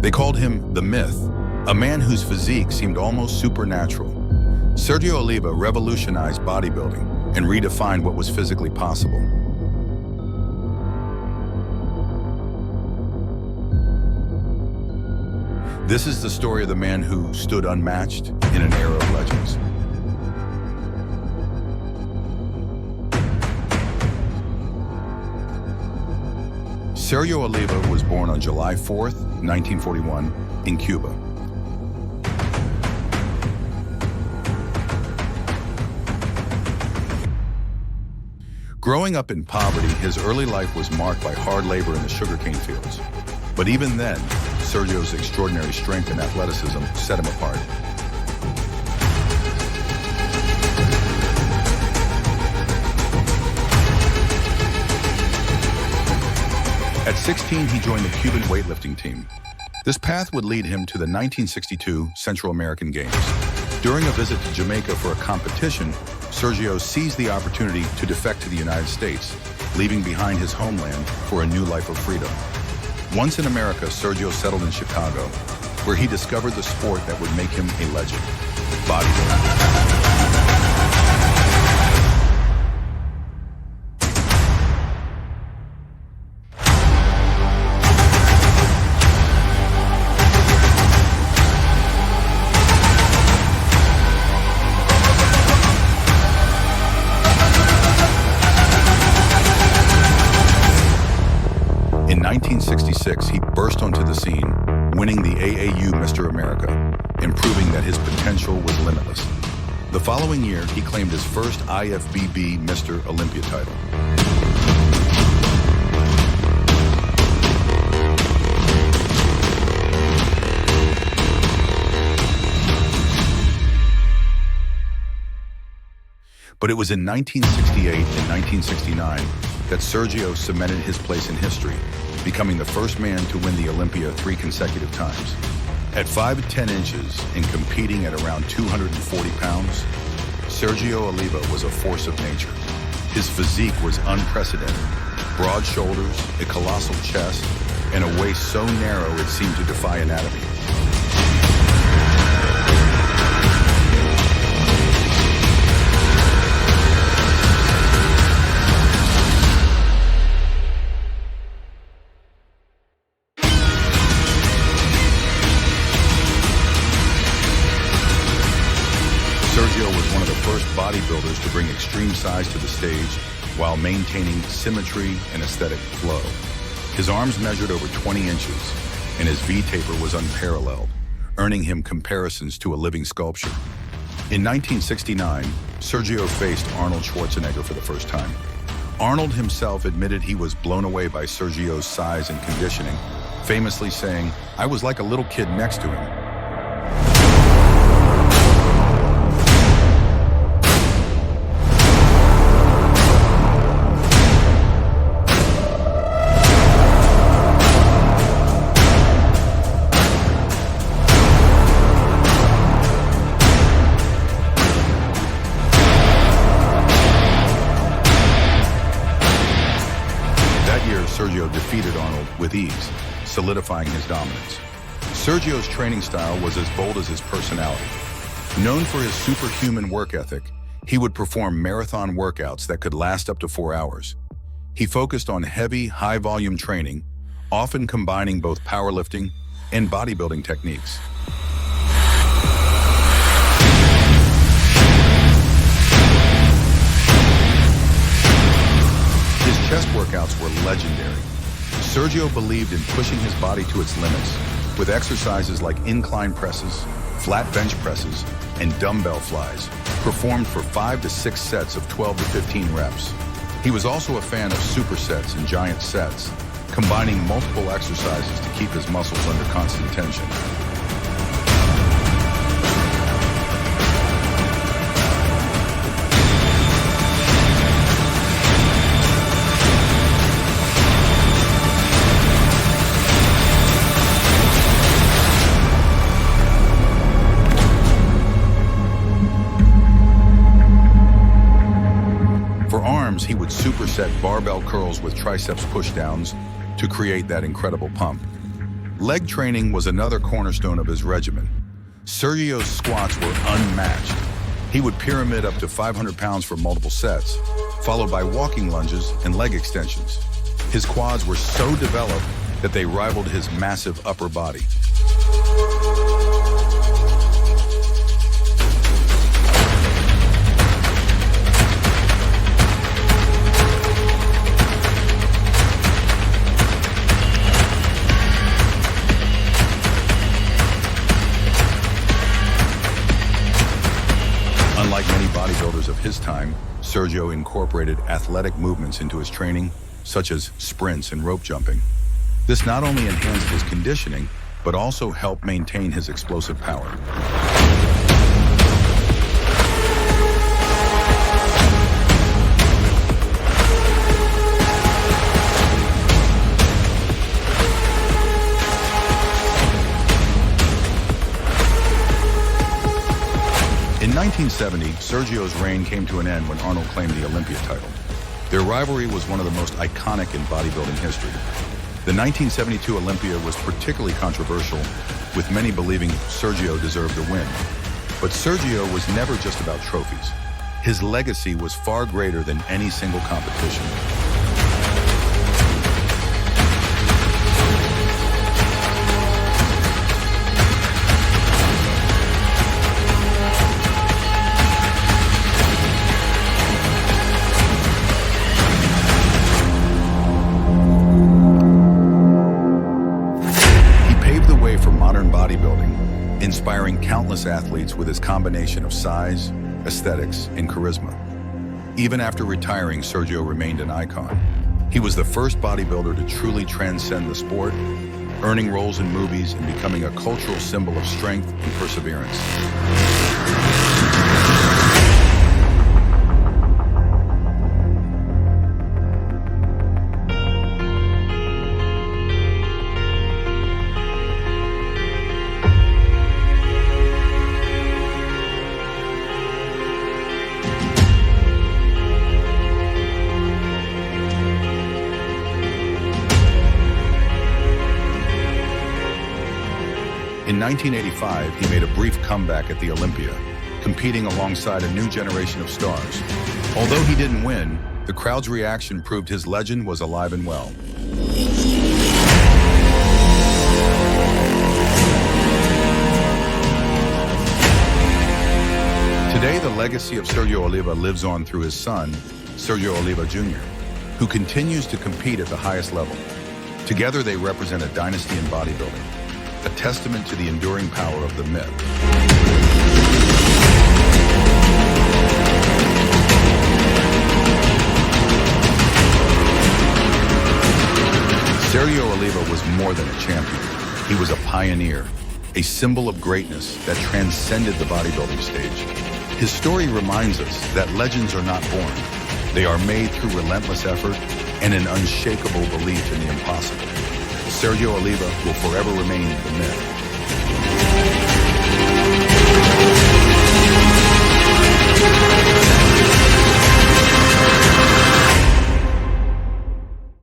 They called him the Myth, a man whose physique seemed almost supernatural. Sergio Oliva revolutionized bodybuilding and redefined what was physically possible. This is the story of the man who stood unmatched in an era of legends. Sergio Oliva was born on July 4th, 1941, in Cuba. Growing up in poverty, his early life was marked by hard labor in the sugarcane fields. But even then, Sergio's extraordinary strength and athleticism set him apart. At 16, he joined the Cuban weightlifting team. This path would lead him to the 1962 Central American Games. During a visit to Jamaica for a competition, Sergio seized the opportunity to defect to the United States, leaving behind his homeland for a new life of freedom. Once in America, Sergio settled in Chicago, where he discovered the sport that would make him a legend: bodybuilding. In 1966, he burst onto the scene, winning the AAU Mr. America and proving that his potential was limitless. The following year, he claimed his first IFBB Mr. Olympia title. But it was in 1968 and 1969 that Sergio cemented his place in history, becoming the first man to win the Olympia 3 consecutive times. At 5'10" and competing at around 240 pounds, Sergio Oliva was a force of nature. His physique was unprecedented: broad shoulders, a colossal chest, and a waist so narrow it seemed to defy anatomy. Sergio was one of the first bodybuilders to bring extreme size to the stage while maintaining symmetry and aesthetic flow. His arms measured over 20 inches, and his V-taper was unparalleled, earning him comparisons to a living sculpture. In 1969, Sergio faced Arnold Schwarzenegger for the first time. Arnold himself admitted he was blown away by Sergio's size and conditioning, famously saying, "I was like a little kid next to him." Sergio defeated Arnold with ease, solidifying his dominance. Sergio's training style was as bold as his personality. Known for his superhuman work ethic, he would perform marathon workouts that could last up to 4 hours. He focused on heavy, high-volume training, often combining both powerlifting and bodybuilding techniques. His chest workouts were legendary. Sergio believed in pushing his body to its limits with exercises like incline presses, flat bench presses, and dumbbell flies, performed for 5 to 6 sets of 12 to 15 reps. He was also a fan of supersets and giant sets, combining multiple exercises to keep his muscles under constant tension. For arms, he would superset barbell curls with triceps pushdowns to create that incredible pump. Leg training was another cornerstone of his regimen. Sergio's squats were unmatched. He would pyramid up to 500 pounds for multiple sets, followed by walking lunges and leg extensions. His quads were so developed that they rivaled his massive upper body. Unlike many bodybuilders of his time, Sergio incorporated athletic movements into his training, such as sprints and rope jumping. This not only enhanced his conditioning, but also helped maintain his explosive power. In 1970, Sergio's reign came to an end when Arnold claimed the Olympia title. Their rivalry was one of the most iconic in bodybuilding history. The 1972 Olympia was particularly controversial, with many believing Sergio deserved the win. But Sergio was never just about trophies. His legacy was far greater than any single competition. Bodybuilding, inspiring countless athletes with his combination of size, aesthetics, and charisma. Even after retiring, Sergio remained an icon. He was the first bodybuilder to truly transcend the sport, earning roles in movies and becoming a cultural symbol of strength and perseverance. In 1985, he made a brief comeback at the Olympia, competing alongside a new generation of stars. Although he didn't win, the crowd's reaction proved his legend was alive and well. Today, the legacy of Sergio Oliva lives on through his son, Sergio Oliva Jr., who continues to compete at the highest level. Together, they represent a dynasty in bodybuilding, a testament to the enduring power of the myth. Sergio Oliva was more than a champion. He was a pioneer, a symbol of greatness that transcended the bodybuilding stage. His story reminds us that legends are not born. They are made through relentless effort and an unshakable belief in the impossible. Sergio Oliva will forever remain the myth.